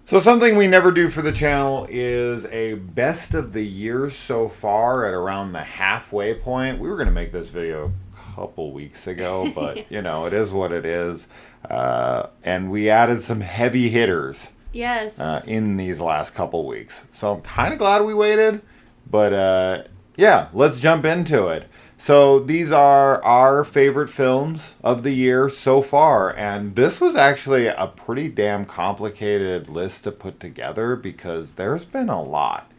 So something we never do for the channel is a best of the year so far at around the halfway point. We were going to make this video a couple weeks ago, but you know, it is what it is. And we added some heavy hitters in these last couple weeks. So I'm kind of glad we waited, but yeah, let's jump into it. So these are our favorite films of the year so far, and this was actually a pretty damn complicated list to put together because there's been a lot.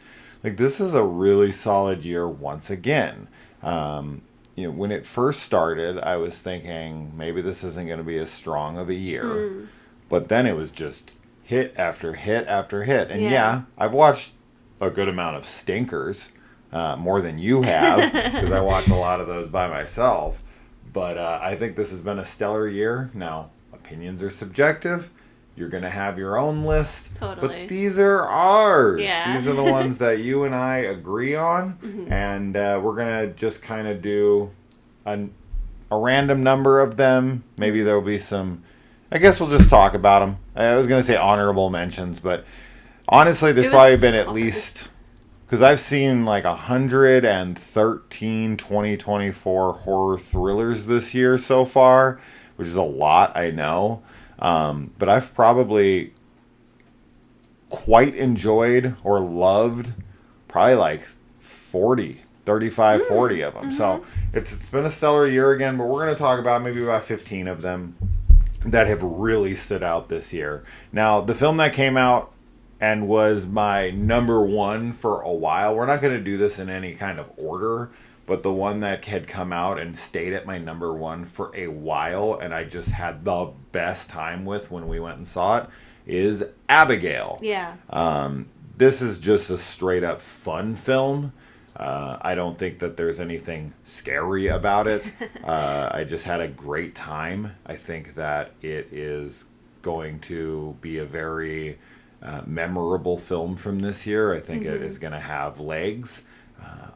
Like, this is a really solid year once again. You know, when it first started, I was thinking maybe this isn't going to be as strong of a year, but then it was just hit after hit after hit. And yeah, I've watched a good amount of stinkers. More than you have, because I watch a lot of those by myself. But I think this has been a stellar year. Now, opinions are subjective. You're going to have your own list. Totally. But these are ours. Yeah. These are the ones that you and I agree on. And we're going to just kind of do a random number of them. Maybe there'll be some... I guess we'll just talk about them. I was going to say honorable mentions, but honestly, there's probably been at least... Because I've seen like 113 2024 horror thrillers this year so far, which is a lot, I know. But I've probably quite enjoyed or loved probably like 40 of them. So it's been a stellar year again, but we're going to talk about maybe about 15 of them that have really stood out this year. Now, the film that came out and was my number one for a while. We're not going to do this in any kind of order, but the one that had come out and stayed at my number one for a while, and I just had the best time with when we went and saw it, is Abigail. Yeah. This is just a straight up fun film. I don't think that there's anything scary about it. I just had a great time. I think that it is going to be a very... memorable film from this year. I think it is going to have legs.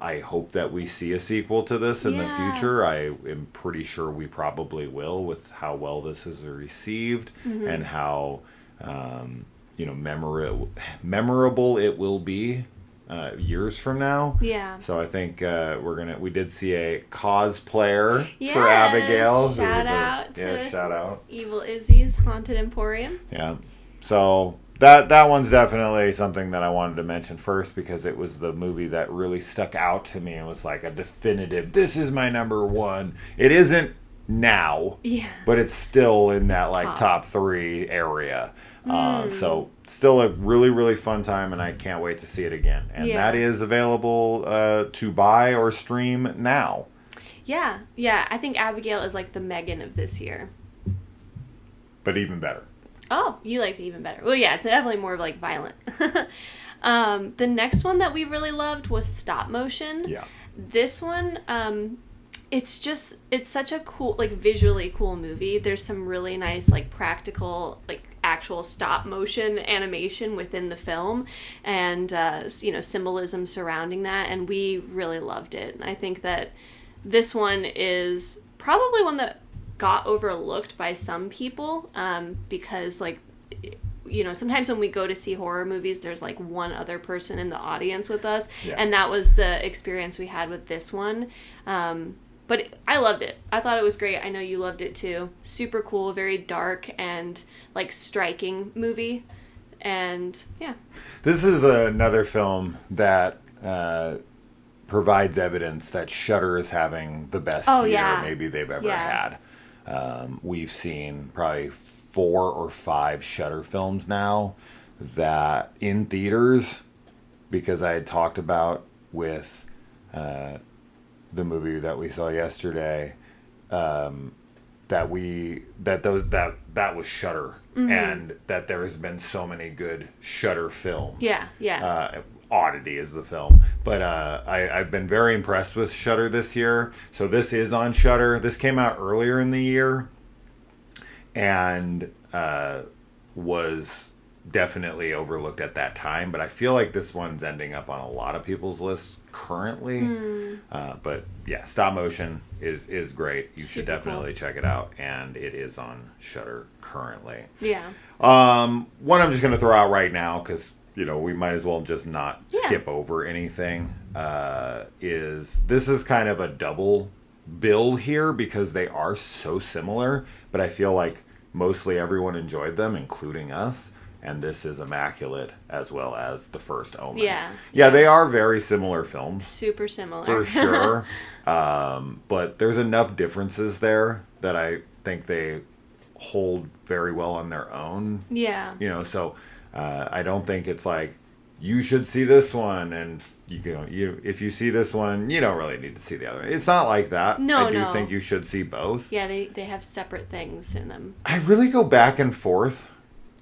I hope that we see a sequel to this in the future. I am pretty sure we probably will, with how well this is received and how memorable it will be years from now. Yeah. So I think we did see a cosplayer for Abigail. Shout out to shout out. Evil Izzy's Haunted Emporium. Yeah. So that one's definitely something that I wanted to mention first because it was the movie that really stuck out to me and was like a definitive, this is my number one. It isn't now, but it's still in that like top 3 area. So still a really, really fun time, and I can't wait to see it again. And that is available to buy or stream now. Yeah. I think Abigail is like the Megan of this year. But even better. Oh, you liked it even better. Well, yeah, it's definitely more like violent. The next one that we really loved was Stopmotion. Yeah. This one, it's such a cool, like visually cool movie. There's some really nice, like practical, like actual stop motion animation within the film and, symbolism surrounding that. And we really loved it. And I think that this one is probably one that got overlooked by some people because like sometimes when we go to see horror movies there's like one other person in the audience with us and that was the experience we had with this one, but I loved it. I thought it was great. I know you loved it too. Super cool, very dark and like striking movie. And this is another film that provides evidence that Shudder is having the best year maybe they've ever had. We've seen probably 4 or 5 Shudder films now that in theaters, because I had talked about with the movie that we saw yesterday, that was Shudder, and that there has been so many good Shudder films. Oddity is the film, but I've been very impressed with Shudder this year. So this is on Shudder. This came out earlier in the year and was definitely overlooked at that time, but I feel like this one's ending up on a lot of people's lists currently. But yeah, stop motion is great. You should definitely check it out, and it is on Shudder currently. Yeah. One I'm just going to throw out right now because we might as well just not skip over anything. This is kind of a double bill here because they are so similar, but I feel like mostly everyone enjoyed them, including us. And this is Immaculate as well as The First Omen. Yeah, they are very similar films. Super similar. For sure. But there's enough differences there that I think they hold very well on their own. Yeah. So I don't think it's like, you should see this one, and if you see this one, you don't really need to see the other. It's not like that. No, I do think you should see both. Yeah, they have separate things in them. I really go back and forth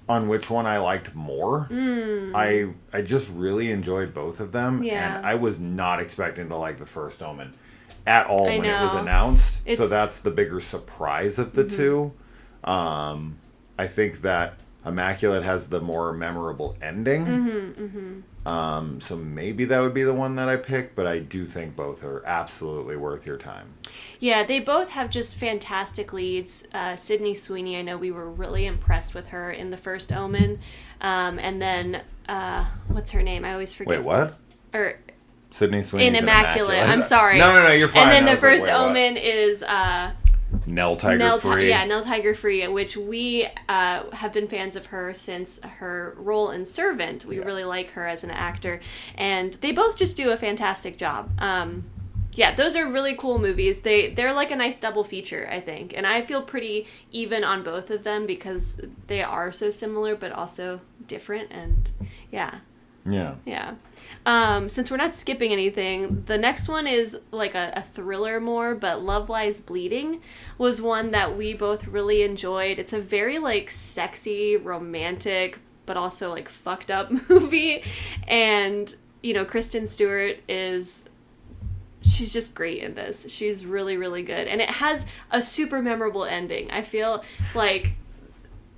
on which one I liked more. I just really enjoyed both of them. Yeah. And I was not expecting to like The First Omen at all when it was announced. So that's the bigger surprise of the two. I think that Immaculate has the more memorable ending. So maybe that would be the one that I pick, but I do think both are absolutely worth your time. Yeah, they both have just fantastic leads. Sydney Sweeney, I know we were really impressed with her in The First Omen. And then, what's her name? I always forget. Wait, what? Sydney Sweeney in Immaculate. I'm sorry. No, you're fine. And then The First Omen is... Nell Tiger Free. Nell Tiger Free, which we have been fans of her since her role in Servant. We really like her as an actor. And they both just do a fantastic job. Those are really cool movies. They're like a nice double feature, I think. And I feel pretty even on both of them because they are so similar but also different. And yeah. Since we're not skipping anything, the next one is like a thriller more, but Love Lies Bleeding was one that we both really enjoyed. It's a very like sexy, romantic, but also like fucked up movie. And, Kristen Stewart she's just great in this. She's really, really good. And it has a super memorable ending. I feel like...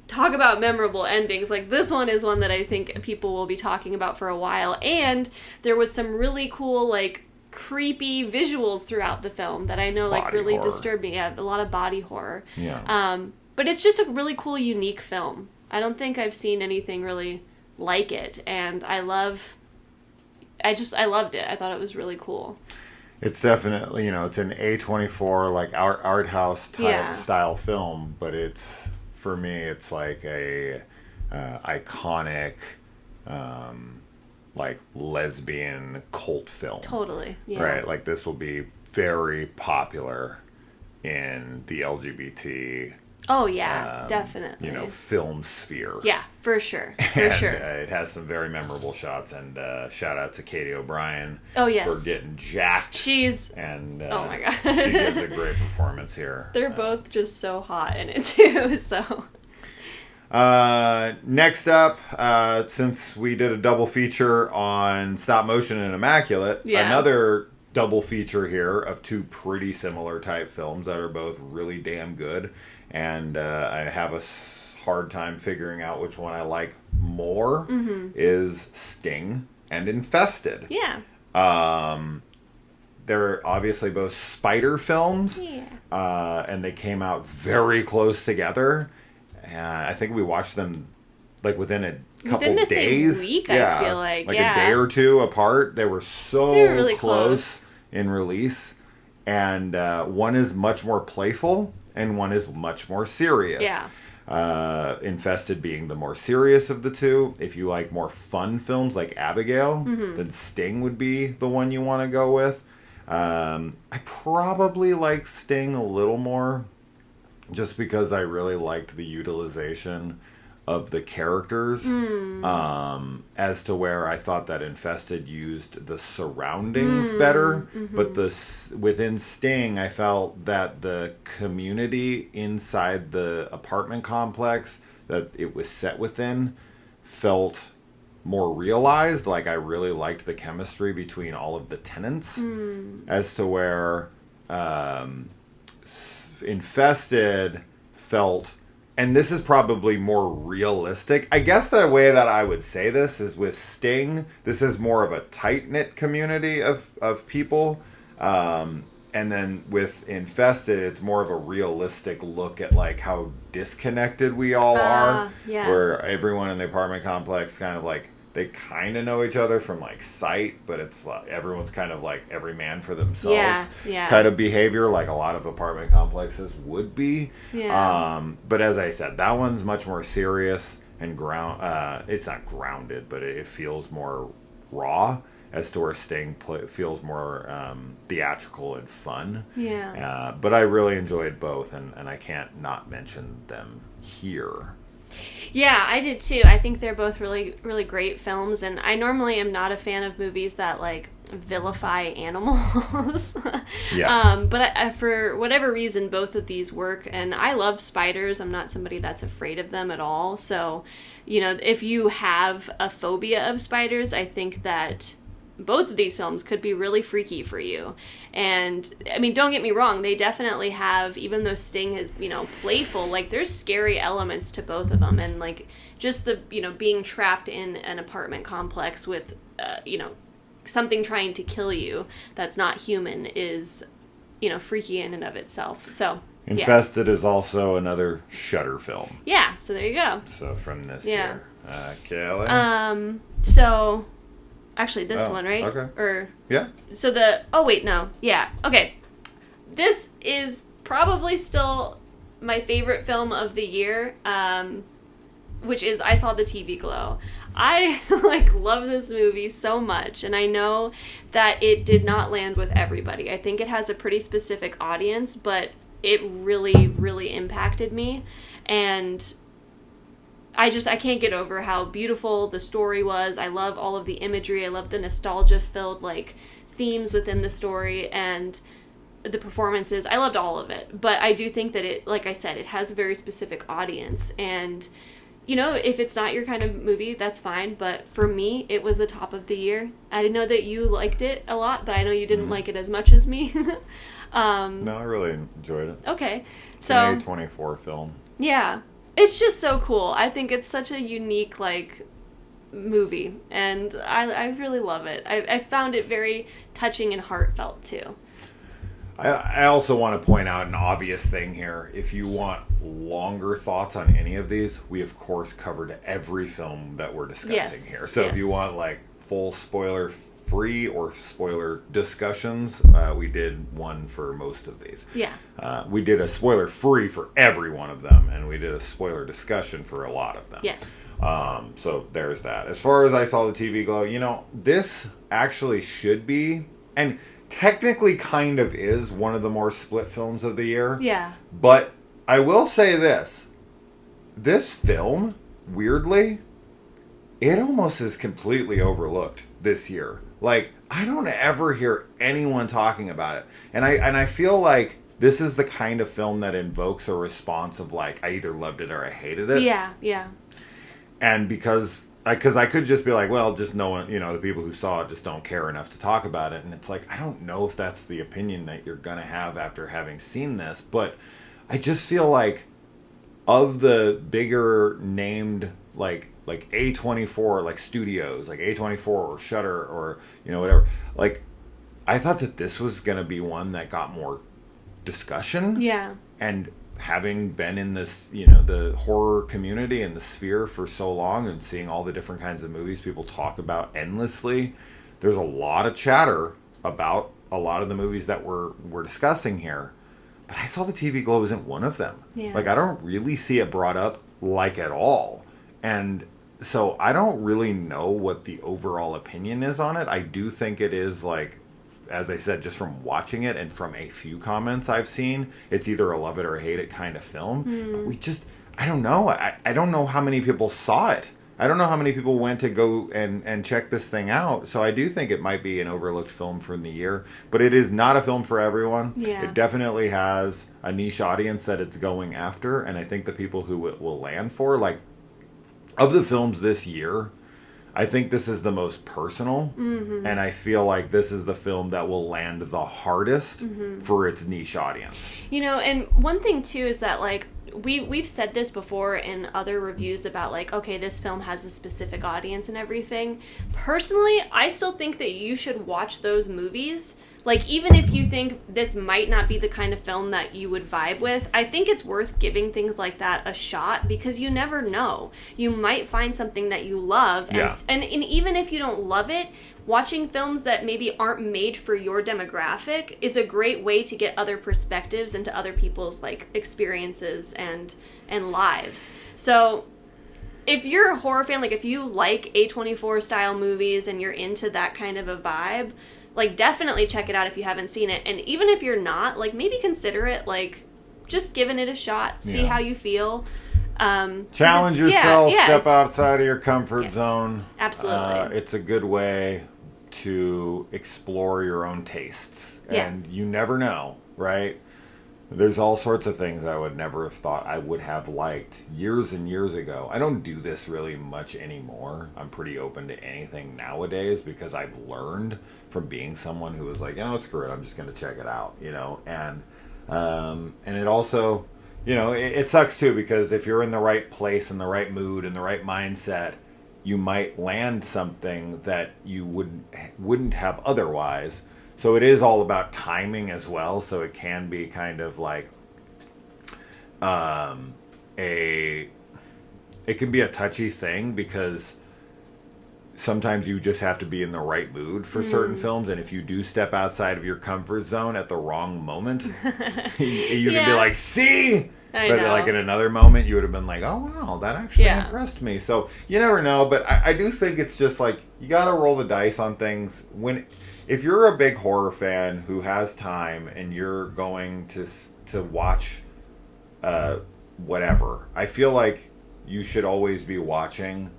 Talk about memorable endings. Like, this one is one that I think people will be talking about for a while. And there was some really cool, like, creepy visuals throughout the film that I know, like, really disturbed me. Yeah, a lot of body horror. Yeah. But it's just a really cool, unique film. I don't think I've seen anything really like it. And I loved it. I thought it was really cool. It's definitely, it's an A24, like, art house style film, but it's... For me, it's like a iconic, like lesbian cult film. Totally, yeah. Right, like this will be very popular in the LGBT. Oh yeah, definitely. Film sphere. Yeah, for sure, for sure. It has some very memorable shots, and shout out to Katie O'Brien. Oh yes. For getting jacked. Oh my god. She gives a great performance here. They're both just so hot in it too. So. Next up, since we did a double feature on Stop Motion and Immaculate, another double feature here of two pretty similar type films that are both really damn good. And I have a hard time figuring out which one I like more is Sting and Infested. Yeah. They're obviously both spider films. Yeah. And they came out very close together. I think we watched them like within a couple days. Same week, I feel like. A day or two apart. They were really close in release. And one is much more playful and one is much more serious. Yeah. Infested being the more serious of the two. If you like more fun films like Abigail, then Sting would be the one you want to go with. I probably like Sting a little more just because I really liked the utilization of the characters, as to where I thought that Infested used the surroundings better. But within Sting, I felt that the community inside the apartment complex that it was set within felt more realized. Like, I really liked the chemistry between all of the tenants, as to where Infested felt... and this is probably more realistic. I guess the way that I would say this is with Sting, this is more of a tight-knit community of people. And then with Infested, it's more of a realistic look at like how disconnected we all are. Yeah. Where everyone in the apartment complex kind of like, they kind of know each other from like sight, but it's like everyone's kind of like every man for themselves kind of behavior, like a lot of apartment complexes would be. Yeah. But as I said, that one's much more serious and it's not grounded, but it feels more raw. As to where Sting feels more theatrical and fun. Yeah. But I really enjoyed both, and I can't not mention them here. Yeah, I did too. I think they're both really, really great films, and I normally am not a fan of movies that like vilify animals. Yeah. But for whatever reason, both of these work, and I love spiders. I'm not somebody that's afraid of them at all. So, if you have a phobia of spiders, I think that both of these films could be really freaky for you. And I mean, don't get me wrong, they definitely have, even though Sting is, playful, like there's scary elements to both of them. And like just the, being trapped in an apartment complex with, something trying to kill you that's not human is, freaky in and of itself. So Infested is also another Shudder film. Yeah, so there you go. So from this year. Kelly? So actually, this one, right? Okay. Yeah. So yeah. Okay. This is probably still my favorite film of the year, which is I Saw the TV Glow. I love this movie so much, and I know that it did not land with everybody. I think it has a pretty specific audience, but it really, really impacted me, and I can't get over how beautiful the story was. I love all of the imagery. I love the nostalgia-filled, themes within the story and the performances. I loved all of it. But I do think that it, like I said, it has a very specific audience. And, if it's not your kind of movie, that's fine. But for me, it was the top of the year. I know that you liked it a lot, but I know you didn't like it as much as me. No, I really enjoyed it. Okay. So, it's an A24 film. Yeah. It's just so cool. I think it's such a unique, movie, and I really love it. I found it very touching and heartfelt, too. I also want to point out an obvious thing here. If you want longer thoughts on any of these, we, of course, covered every film that we're discussing here. So if you want, full spoiler-free or spoiler discussions, we did one for most of these. Yeah. We did a spoiler-free for every one of them, and we did a spoiler discussion for a lot of them. Yes. So there's that. As far as I Saw the TV Glow, this actually should be, and technically kind of is, one of the more split films of the year. Yeah. But I will say this. This film, weirdly, it almost is completely overlooked this year. I don't ever hear anyone talking about it. And I feel like this is the kind of film that invokes a response of I either loved it or I hated it. Yeah, yeah. And because I could just be well, just no one, the people who saw it just don't care enough to talk about it. And it's I don't know if that's the opinion that you're going to have after having seen this. But I just feel of the bigger named, A24, studios, A24 or Shudder or, whatever, I thought that this was going to be one that got more discussion. Yeah. And having been in this, the horror community and the sphere for so long and seeing all the different kinds of movies people talk about endlessly, there's a lot of chatter about a lot of the movies that we're discussing here. But I Saw the TV Glow isn't one of them. Yeah. I don't really see it brought up at all. And so I don't really know what the overall opinion is on it. I do think it is as I said, just from watching it and from a few comments I've seen, it's either a love it or hate it kind of film. But I don't know. I don't know how many people saw it. I don't know how many people went to go and check this thing out. So I do think it might be an overlooked film from the year. But it is not a film for everyone. Yeah. It definitely has a niche audience that it's going after. And I think the people who it will land for, of the films this year, I think this is the most personal, and I feel like this is the film that will land the hardest for its niche audience. And one thing, too, is that, we've said this before in other reviews about like, okay, this film has a specific audience and everything. Personally, I still think that you should watch those movies. Like, even if you think this might not be the kind of film that you would vibe with, I think it's worth giving things like that a shot, because you never know. You might find something that you love, and even if you don't love it, watching films that maybe aren't made for your demographic is a great way to get other perspectives into other people's, like, experiences and lives. So if you're a horror fan, like, if you like A24 style movies and you're into that kind of a vibe, like, definitely check it out if you haven't seen it. And even if you're not, like, maybe consider it, like, just giving it a shot. See how you feel. Challenge yourself. Step outside of your comfort zone. Absolutely. It's a good way to explore your own tastes. And you never know, right? There's all sorts of things I would never have thought I would have liked years and years ago. I don't do this really much anymore. I'm pretty open to anything nowadays because I've learned from being someone who was like, screw it, I'm just going to check it out, and it also, it sucks too, because if you're in the right place, in the right mood, in the right mindset, you might land something that you wouldn't have otherwise. So it is all about timing as well. So it can be kind of like it can be a touchy thing, because sometimes you just have to be in the right mood for certain films, and if you do step outside of your comfort zone at the wrong moment, you can be like, see? But like in another moment, you would have been like, oh, wow, that actually impressed me. So you never know, but I do think it's just like, you got to roll the dice on things. If you're a big horror fan who has time and you're going to watch whatever, I feel like you should always be watching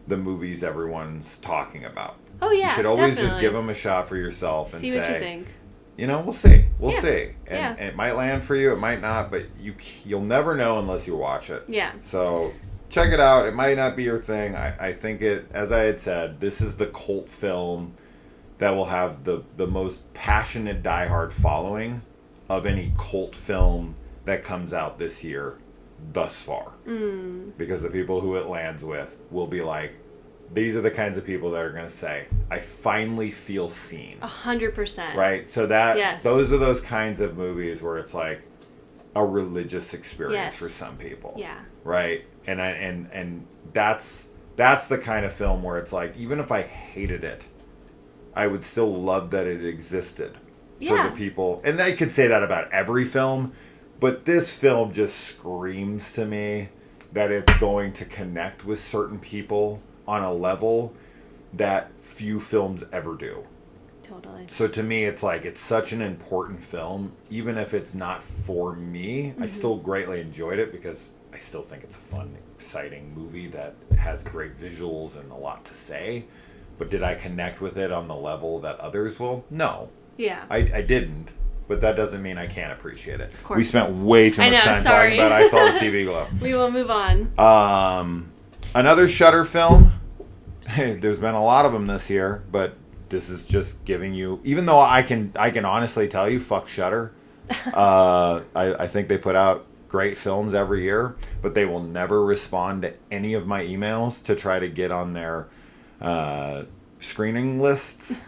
the movies everyone's talking about. Oh, yeah, you should always just give them a shot for yourself and see what you think. We'll see. We'll see. And it might land for you, it might not, but you'll never know unless you watch it. Yeah. So check it out. It might not be your thing. I think as I had said, this is the cult film that will have the most passionate diehard following of any cult film that comes out this year thus far. Because the people who it lands with will be like, these are the kinds of people that are going to say, I finally feel seen. 100%. Right? So those are those kinds of movies where it's like a religious experience for some people. Yeah. Right? And that's the kind of film where it's like, even if I hated it, I would still love that it existed for the people. And I could say that about every film, but this film just screams to me that it's going to connect with certain people on a level that few films ever do. Totally. So to me, it's like, it's such an important film. Even if it's not for me, I still greatly enjoyed it, because I still think it's a fun, exciting movie that has great visuals and a lot to say. But did I connect with it on the level that others will? No. Yeah. I didn't. But that doesn't mean I can't appreciate it. Of course. We spent way too much time talking about I Saw the TV Glow. We will move on. Another Shudder film. There's been a lot of them this year, but this is just giving you... Even though I can honestly tell you, fuck Shudder. I think they put out great films every year, but they will never respond to any of my emails to try to get on their screening lists,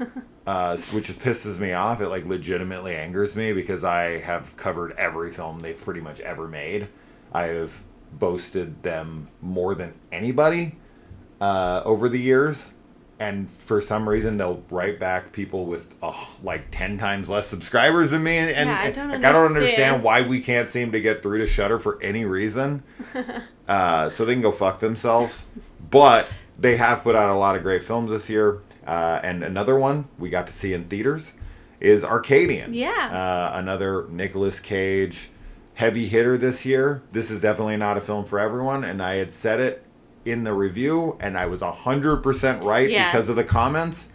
which pisses me off. It like legitimately angers me, because I have covered every film they've pretty much ever made. I have boasted them more than anybody over the years, and for some reason they'll write back people with like 10 times less subscribers than me, and I don't understand why we can't seem to get through to Shudder for any reason. So they can go fuck themselves. But they have put out a lot of great films this year, and another one we got to see in theaters is Arcadian. Another Nicolas Cage heavy hitter this year. This is definitely not a film for everyone, and I had said it in the review, and I was 100% right because of the comments.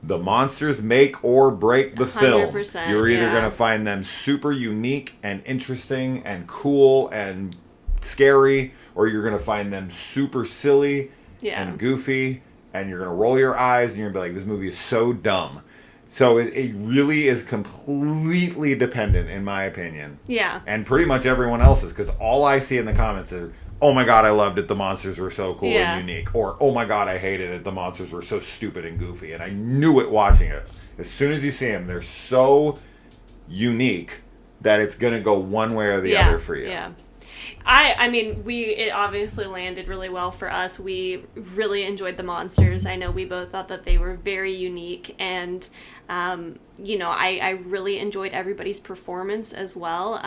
The monsters make or break the film. You're either going to find them super unique and interesting and cool and scary, or you're going to find them super silly and goofy, and you're going to roll your eyes and you're going to be like, this movie is so dumb. So it really is completely dependent, in my opinion. Yeah. And pretty much everyone else's, because all I see in the comments is, oh my god, I loved it, the monsters were so cool and unique. Or, oh my god, I hated it, the monsters were so stupid and goofy. And I knew it watching it. As soon as you see them, they're so unique that it's going to go one way or the other for you. Yeah. I mean, it obviously landed really well for us. We really enjoyed the monsters. I know we both thought that they were very unique, and I really enjoyed everybody's performance as well.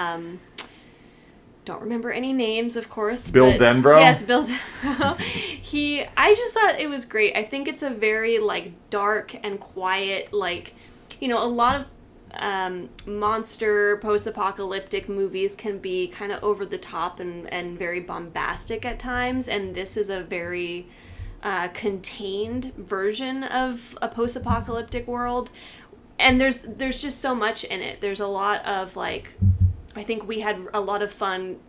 Don't remember any names, of course. Bill Denbrough? Yes, Bill Denbrough. I just thought it was great. I think it's a very, dark and quiet, a lot of monster post-apocalyptic movies can be kind of over the top and very bombastic at times, and this is a very contained version of a post-apocalyptic world, and there's just so much in it. There's a lot of I think we had a lot of fun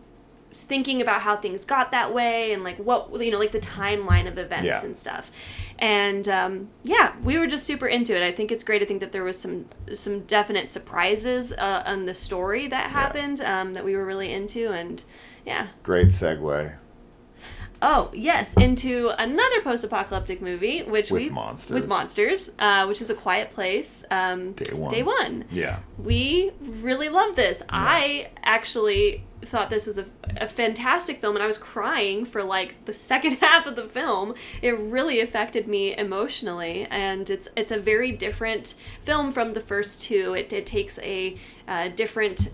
thinking about how things got that way and what the timeline of events and stuff. And we were just super into it. I think it's great. I think that there was some definite surprises on the story that happened that we were really into, and Great segue. Oh, yes, into another post-apocalyptic movie, which with monsters, which is A Quiet Place. Day One. Yeah. We really loved this. Yeah. I actually thought this was a fantastic film, and I was crying for the second half of the film. It really affected me emotionally, and it's a very different film from the first two. It takes a different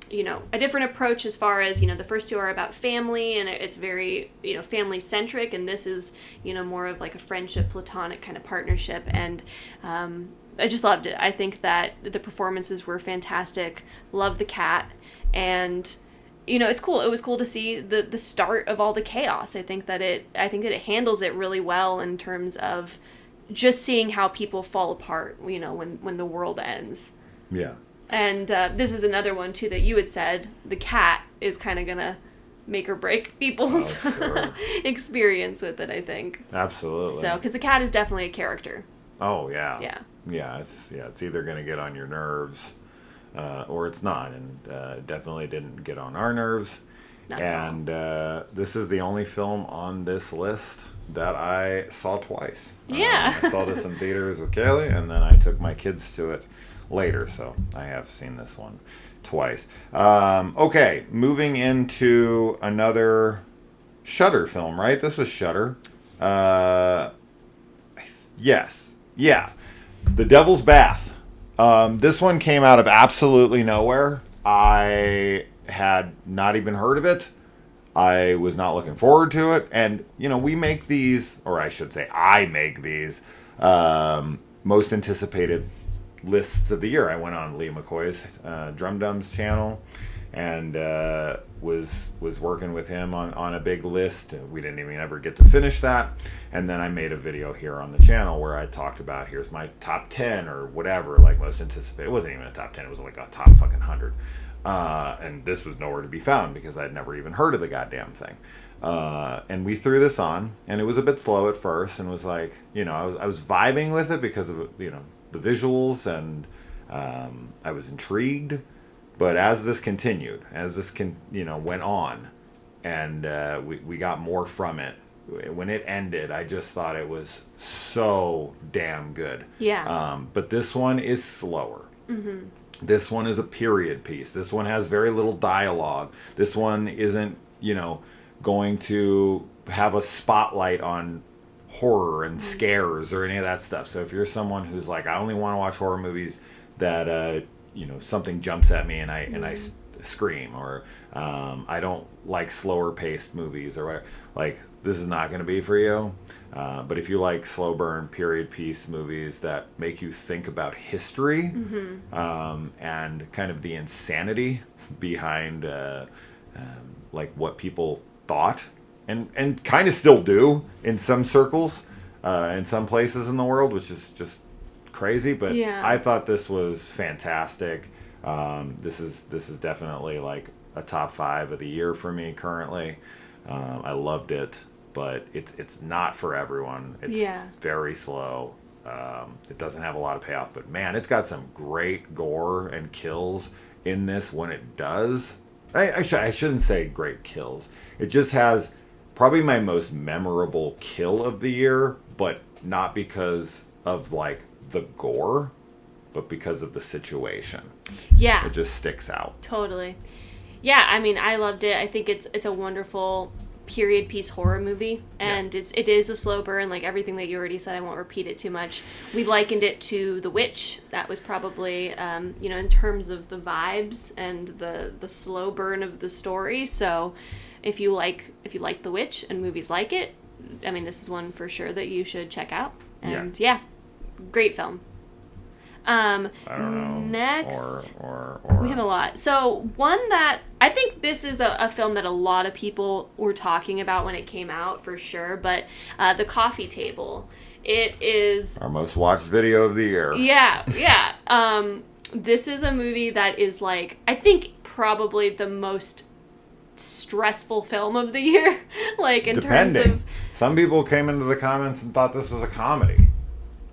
a different approach as far as, the first two are about family, and it's very, family centric, and this is, more of a friendship, platonic kind of partnership, and I just loved it. I think that the performances were fantastic. Love the cat, and it's cool. It was cool to see the start of all the chaos. I think that it handles it really well in terms of just seeing how people fall apart, when the world ends. Yeah. And this is another one, too, that you had said. The cat is kind of going to make or break people's experience with it, I think. Absolutely. So, because the cat is definitely a character. Oh, yeah. Yeah. Yeah, it's either going to get on your nerves or it's not. And definitely didn't get on our nerves. Not and this is the only film on this list that I saw twice. Yeah. I saw this in theaters with Kaylee, and then I took my kids to it later, so I have seen this one twice. Okay, moving into another Shudder film, right? This was Shudder. Yes. Yeah. The Devil's Bath. This one came out of absolutely nowhere. I had not even heard of it. I was not looking forward to it. And, we make these, or I should say I make these, most anticipated lists of the year. I went on Lee McCoy's Drum Dum's channel and was working with him on a big list. We didn't even ever get to finish that. And then I made a video here on the channel where I talked about, here's my top 10 or whatever, most anticipated. It wasn't even a top 10. It was a top fucking 100. And this was nowhere to be found because I'd never even heard of the goddamn thing. And we threw this on, and it was a bit slow at first, and was I was vibing with it because of, the visuals, and I was intrigued. But as this continued, went on, and we got more from it, when it ended, I just thought it was so damn good. Yeah. But this one is slower. Mm-hmm. This one is a period piece. This one has very little dialogue. This one isn't, going to have a spotlight on horror and scares or any of that stuff. So if you're someone who's I only want to watch horror movies that something jumps at me and I scream, or I don't like slower paced movies or whatever, this is not going to be for you. But if you like slow burn period piece movies that make you think about history, and kind of the insanity behind what people thought and kind of still do in some circles, in some places in the world, which is just crazy. But yeah. I thought this was fantastic. This is definitely a top 5 of the year for me currently. I loved it, but it's not for everyone. It's very slow. It doesn't have a lot of payoff, but man, it's got some great gore and kills in this when it does. I shouldn't say great kills. It just has probably my most memorable kill of the year, but not because of like the gore, but because of the situation. Yeah. It just sticks out. Totally. Yeah, I mean, I loved it. I think it's a wonderful period piece horror movie, and it is a slow burn, like everything that you already said. I won't repeat it too much. We likened it to The Witch. That was probably in terms of the vibes and the slow burn of the story. So if you like The Witch and movies like it, I mean, this is one for sure that you should check out. And yeah great film. I don't know. Next, or we have a lot. So one that I think this is a film that a lot of people were talking about when it came out for sure. But The Coffee Table. It is our most watched video of the year. Yeah. This is a movie that is like, I think probably the most stressful film of the year. Like in terms of, some people came into the comments and thought this was a comedy.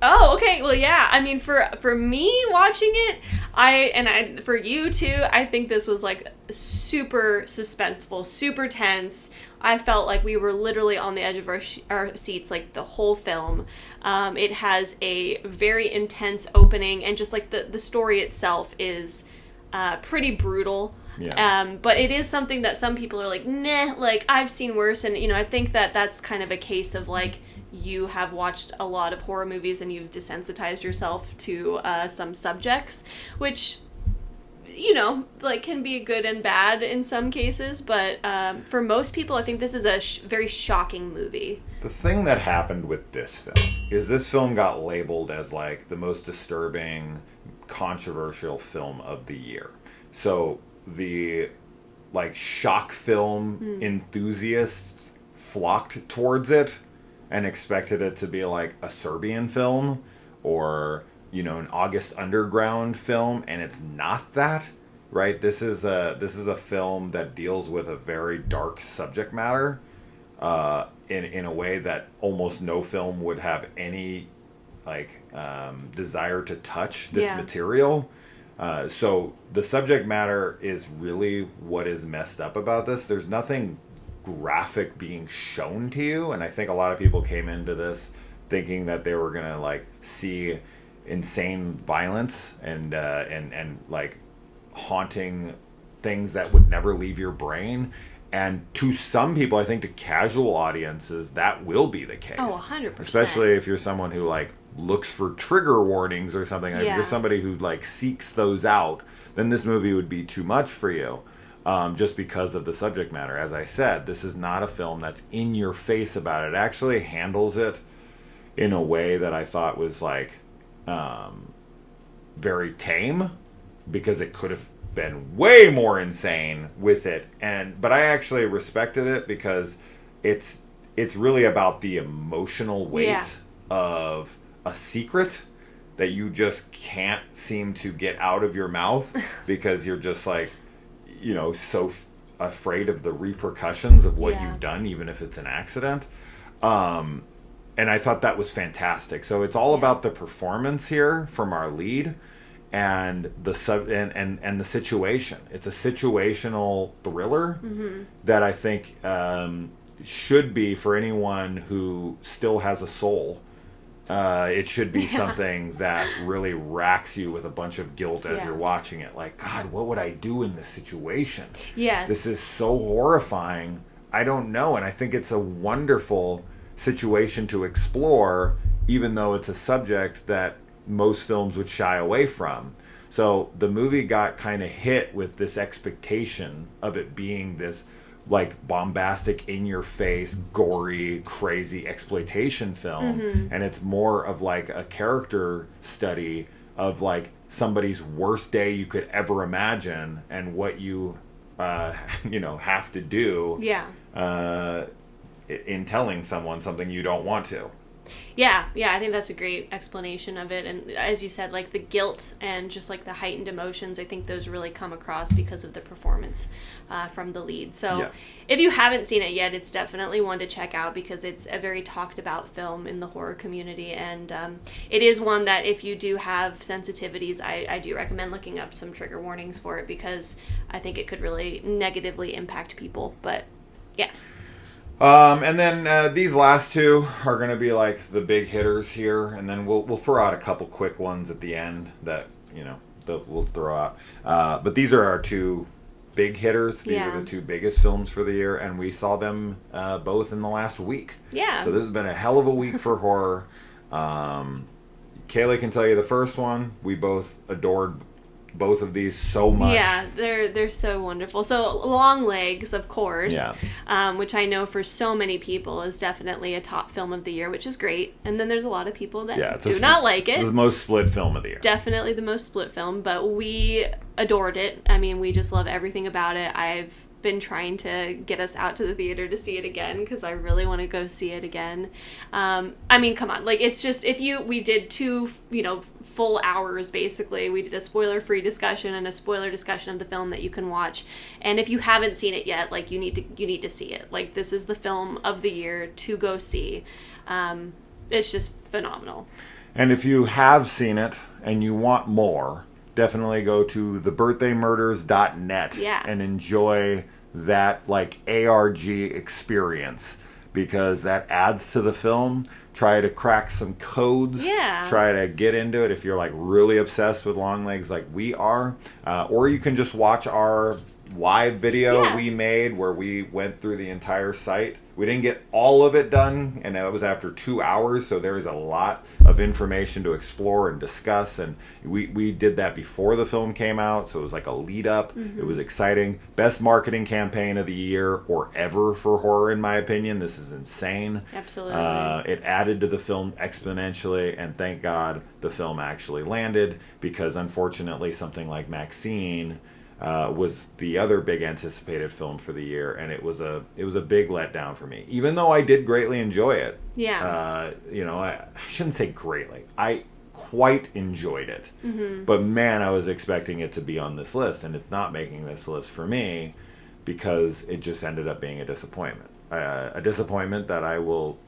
Oh, okay. Well, yeah. I mean, for me watching it, I for you too, I think this was like super suspenseful, super tense. I felt like we were literally on the edge of our seats like the whole film. It has a very intense opening, and just like the story itself is pretty brutal. Yeah. But it is something that some people are like, meh, like I've seen worse. And, I think that's kind of a case of like, you have watched a lot of horror movies and you've desensitized yourself to some subjects, which, like can be good and bad in some cases. But for most people, I think this is a very shocking movie. The thing that happened with this film is this film got labeled as like the most disturbing, controversial film of the year. So the like shock film enthusiasts flocked towards it and expected it to be like a Serbian film or, an August Underground film, and it's not that, right? This is a film that deals with a very dark subject matter in a way that almost no film would have any desire to touch this material. So the subject matter is really what is messed up about this. There's nothing graphic being shown to you, and I think a lot of people came into this thinking that they were gonna like see insane violence and like haunting things that would never leave your brain. And to some people, I think to casual audiences, that will be the case. Oh, 100%. Especially if you're someone who like looks for trigger warnings or something. If you're somebody who like seeks those out, then this movie would be too much for you. Just because of the subject matter. As I said, this is not a film that's in your face about it. It actually handles it in a way that I thought was like very tame, because it could have been way more insane with it. But I actually respected it because it's really about the emotional weight of a secret that you just can't seem to get out of your mouth because you're just like, so afraid of the repercussions of what you've done, even if it's an accident. And I thought that was fantastic. So it's all about the performance here from our lead and the and the situation. It's a situational thriller that I think should be for anyone who still has a soul. It should be something that really racks you with a bunch of guilt as you're watching it. Like, God, what would I do in this situation? Yes. This is so horrifying. I don't know. And I think it's a wonderful situation to explore, even though it's a subject that most films would shy away from. So the movie got kind of hit with this expectation of it being this like bombastic, in your face, gory, crazy exploitation film. And it's more of like a character study of like somebody's worst day you could ever imagine and what you have to do in telling someone something you don't want to. Yeah, I think that's a great explanation of it. And as you said, like the guilt and just like the heightened emotions, I think those really come across because of the performance from the lead. So if you haven't seen it yet, it's definitely one to check out because it's a very talked about film in the horror community. And it is one that if you do have sensitivities, I do recommend looking up some trigger warnings for it because I think it could really negatively impact people. But yeah. And then these last two are going to be like the big hitters here, and then we'll throw out a couple quick ones at the end that we'll throw out. But these are our two big hitters. These are the two biggest films for the year, and we saw them both in the last week. Yeah. So this has been a hell of a week for horror. Kaylee can tell you the first one. We both adored both of these so much. Yeah, they're so wonderful. So Longlegs, of course, which I know for so many people is definitely a top film of the year, which is great. And then there's a lot of people that do not like it. It's the most split film of the year. Definitely the most split film, but we adored it. I mean, we just love everything about it. I've been trying to get us out to the theater to see it again because I really want to go see it again. I mean, come on, like it's just we did two, full hours basically. We did a spoiler-free discussion and a spoiler discussion of the film that you can watch. And if you haven't seen it yet, like you need to see it. Like this is the film of the year to go see. It's just phenomenal. And if you have seen it and you want more, definitely go to thebirthdaymurders.net and enjoy that like ARG experience because that adds to the film. Try to crack some codes. Try to get into it if you're like really obsessed with Longlegs like we are. Or you can just watch our live video we made where we went through the entire site. We didn't get all of it done, and it was after 2 hours, so there was a lot of information to explore and discuss, and we did that before the film came out, so it was like a lead up. It was exciting. Best marketing campaign of the year or ever for horror, in my opinion. This is insane. Absolutely. It added to the film exponentially, and thank God the film actually landed, because unfortunately something like Maxxxine was the other big anticipated film for the year, and it was a big letdown for me. Even though I did greatly enjoy it. I shouldn't say greatly. I quite enjoyed it. But man, I was expecting it to be on this list, and it's not making this list for me because it just ended up being a disappointment. A disappointment that I will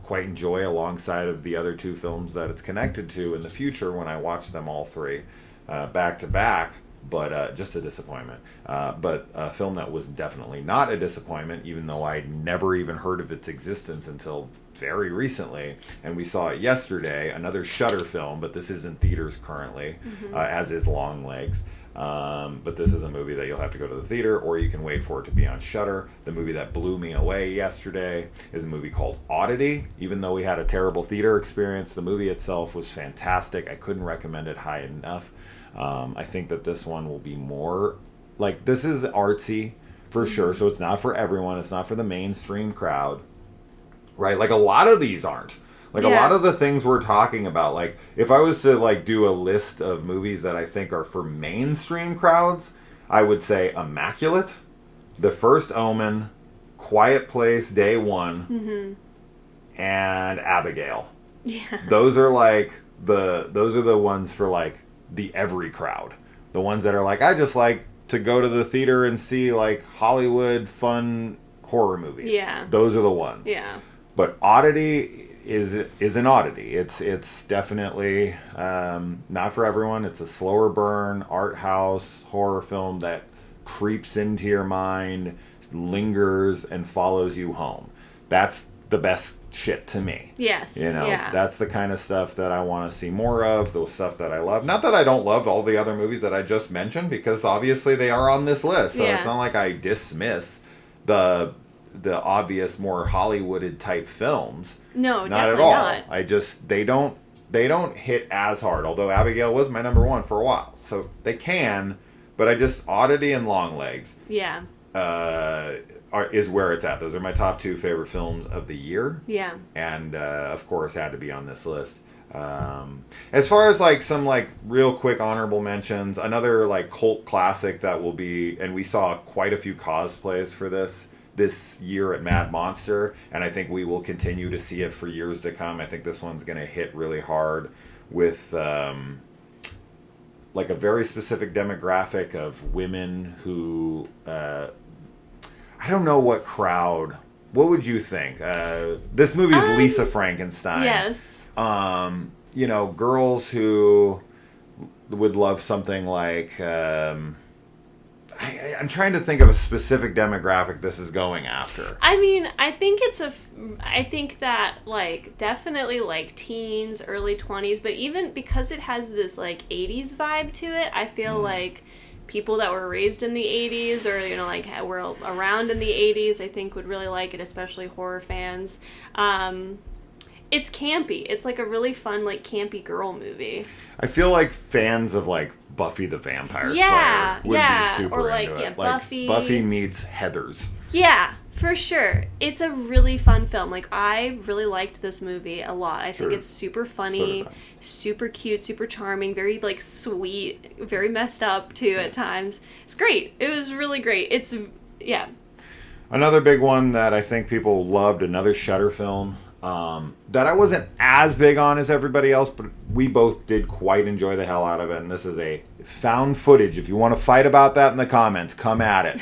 quite enjoy alongside of the other two films that it's connected to in the future when I watch them all three back to back. But just a disappointment. But a film that was definitely not a disappointment, even though I'd never even heard of its existence until very recently. And we saw it yesterday, another Shudder film, but this is in theaters currently, as is Longlegs. But this is a movie that you'll have to go to the theater, or you can wait for it to be on Shudder. The movie that blew me away yesterday is a movie called Oddity. Even though we had a terrible theater experience, the movie itself was fantastic. I couldn't recommend it high enough. I think that this one will be more like, this is artsy for sure, so it's not for everyone. It's not for the mainstream crowd, right? Like a lot of these aren't. Like a lot of the things we're talking about, like if I was to like do a list of movies that I think are for mainstream crowds, I would say Immaculate, The First Omen, Quiet Place Day One, and Abigail. Those are like those are the ones for like the every crowd. The ones that are like, I just like to go to the theater and see like Hollywood fun horror movies. Those are the ones. But Oddity is an oddity. It's definitely not for everyone. It's a slower burn art house horror film that creeps into your mind, lingers, and follows you home. That's the best shit to me. That's the kind of stuff that I want to see more of, the stuff that I love. Not that I don't love all the other movies that I just mentioned, because obviously they are on this list. So it's not like I dismiss the obvious, more Hollywooded type films. No, not at all. Not. I just they don't hit as hard. Although Abigail was my number one for a while, so they can. But I just Oddity and Longlegs. Is where it's at. Those are my top two favorite films of the year. And of course had to be on this list. As far as like some like real quick honorable mentions, another like cult classic that will be, and we saw quite a few cosplays for this this year at Mad Monster, and I think we will continue to see it for years to come. I think this one's going to hit really hard with like a very specific demographic of women who I don't know what crowd. What would you think? This movie is Lisa Frankenstein. Yes. You know, girls who would love something like I'm trying to think of a specific demographic this is going after. I mean, I think that, like, definitely, like, teens, early 20s, but even because it has this, like, 80s vibe to it, I feel like people that were raised in the 80s or, you know, like, were around in the 80s, I think would really like it, especially horror fans. It's campy. It's, like, a really fun, like, campy girl movie. I feel like fans of, like, Buffy the Vampire Slayer would be super or like, into it. Like Buffy meets Heathers. Yeah, for sure. It's a really fun film. Like, I really liked this movie a lot. I think it's super funny, super cute, super charming, very, like, sweet, very messed up, too, at times. It's great. It was really great. Yeah. Another big one that I think people loved, another Shudder film, that I wasn't as big on as everybody else, but we both did quite enjoy the hell out of it. And this is a found footage. If you want to fight about that in the comments, come at it.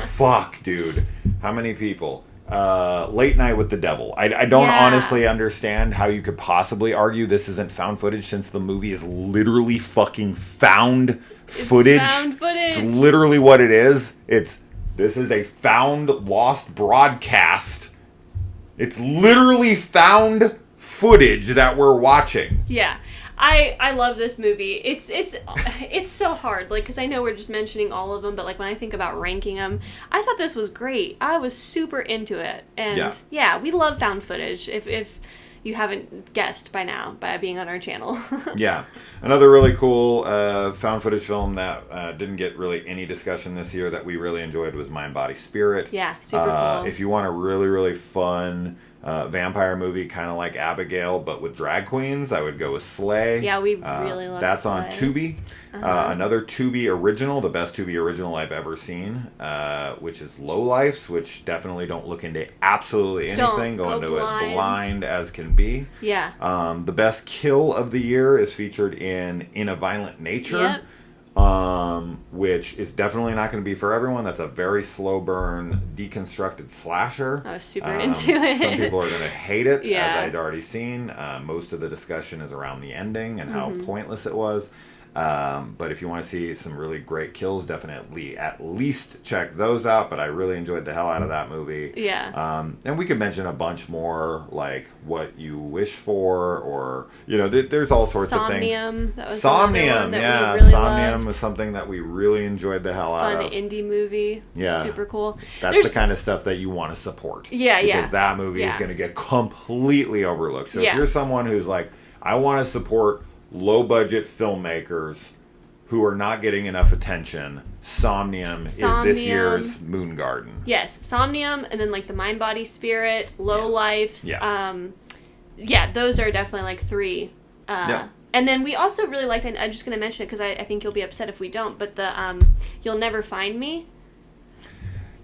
Fuck, dude. How many people? Late Night with the Devil. I don't honestly understand how you could possibly argue this isn't found footage, since the movie is literally fucking found footage. It's found footage. It's literally what it is. This is a found lost broadcast. It's literally found footage that we're watching. Yeah. I love this movie. It's so hard, like, because I know we're just mentioning all of them, but, like, when I think about ranking them, I thought this was great. I was super into it. And, yeah we love found footage, if you haven't guessed by now, by being on our channel. Yeah. Another really cool found footage film that didn't get really any discussion this year that we really enjoyed was Mind, Body, Spirit. Yeah, super cool. If you want a really, really fun vampire movie, kind of like Abigail, but with drag queens, I would go with Slay. Yeah, we really love That's Slay. on Tubi. Another Tubi original, the best Tubi original I've ever seen, which is Lowlifes, which definitely don't look into absolutely anything. Go into it blind as can be. Yeah. The best kill of the year is featured in A Violent Nature. Yep. Which is definitely not going to be for everyone. That's a very slow burn, deconstructed slasher. I was super into it. Some people are going to hate it, Yeah. as I'd already seen. Most of the discussion is around the ending and how pointless it was. But if you want to see some really great kills, definitely at least check those out. But I really enjoyed the hell out of that movie. Yeah. And we could mention a bunch more, like What You Wish For, or, you know, there's all sorts of things. That was Somnium, yeah. Really Somnium loved. was something that we really enjoyed the hell out of. Fun indie movie. Yeah. Super cool. That's the kind of stuff that you want to support. Yeah, because that movie is going to get completely overlooked. So if you're someone who's like, I want to support low-budget filmmakers who are not getting enough attention, Somnium is this year's Moon Garden. Yes, Somnium, and then, like, the Mind, Body, Spirit, Lowlifes. Yeah. Those are definitely, like, three. And then we also really liked, and I'm just going to mention it because I think you'll be upset if we don't, but the You'll Never Find Me.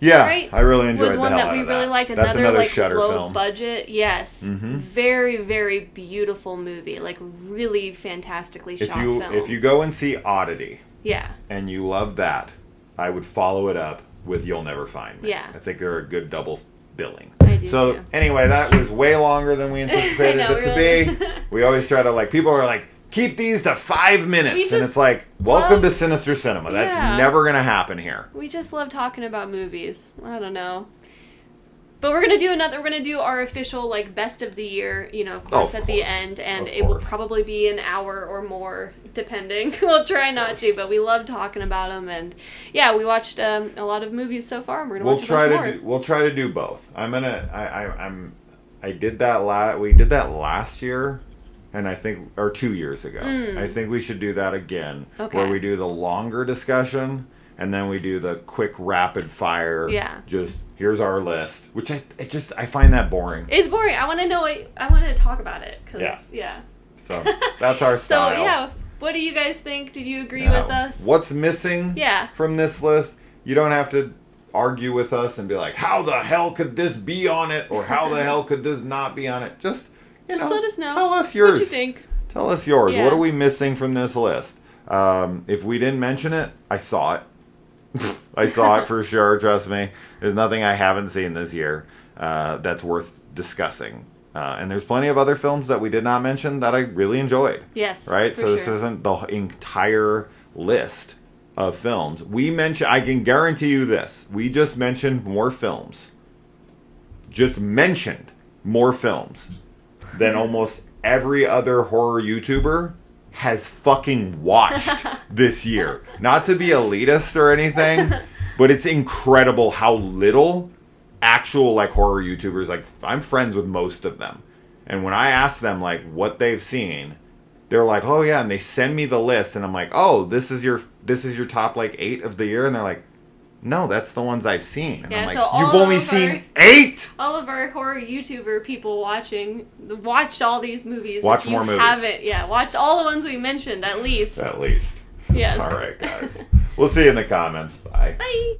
Yeah, right? I really enjoyed was one the hell that we out of really that. liked. That's Another like Shudder low film. budget, yes, very very beautiful movie, like really fantastically shot film. If you go and see Oddity, yeah, and you love that, I would follow it up with You'll Never Find Me. Yeah, I think they're a good double billing. I do so too. Anyway, that was way longer than we anticipated it to be. We always try to, like, people are like, keep these to 5 minutes, and it's like, welcome to Sinister Cinema. That's never gonna happen here. We just love talking about movies. I don't know. But we're gonna do another. We're gonna do our official, like, best of the year. You know, of course, at the end, and it will probably be an hour or more, depending. We'll try not to, but we love talking about them. And yeah, we watched a lot of movies so far, and we're gonna watch a bunch more. We'll try to do both. I did that we did that last year, and I think, or 2 years ago. I think we should do that again, where we do the longer discussion. And then we do the quick rapid fire. Yeah. Just here's our list, which I find that boring. It's boring. I want to know. I want to talk about it. Yeah. So that's our style. So yeah, what do you guys think? Did you agree with us? What's missing? From this list? You don't have to argue with us and be like, how the hell could this be on it? Or how the hell could this not be on it? Just let us know. Tell us yours. What you think. Tell us yours. Yeah. What are we missing from this list? If we didn't mention it, I saw it. I saw it for sure. Trust me. There's nothing I haven't seen this year that's worth discussing. And there's plenty of other films that we did not mention that I really enjoyed. Yes. Right? So this isn't the entire list of films. I can guarantee you this. We just mentioned more films. Just mentioned more films than almost every other horror YouTuber has fucking watched this year. Not to be elitist or anything, but it's incredible how little actual like horror YouTubers, like I'm friends with most of them. And when I ask them like what they've seen, they're like, "Oh yeah," and they send me the list and I'm like, "Oh, this is your top like 8 of the year." And they're like, "No, that's the ones I've seen." And yeah, I'm like, so "You've only seen 8?" All of our horror YouTuber people watched all these movies. Watch more movies. Watch all the ones we mentioned at least. At least. Yes. All right, guys. We'll see you in the comments. Bye. Bye.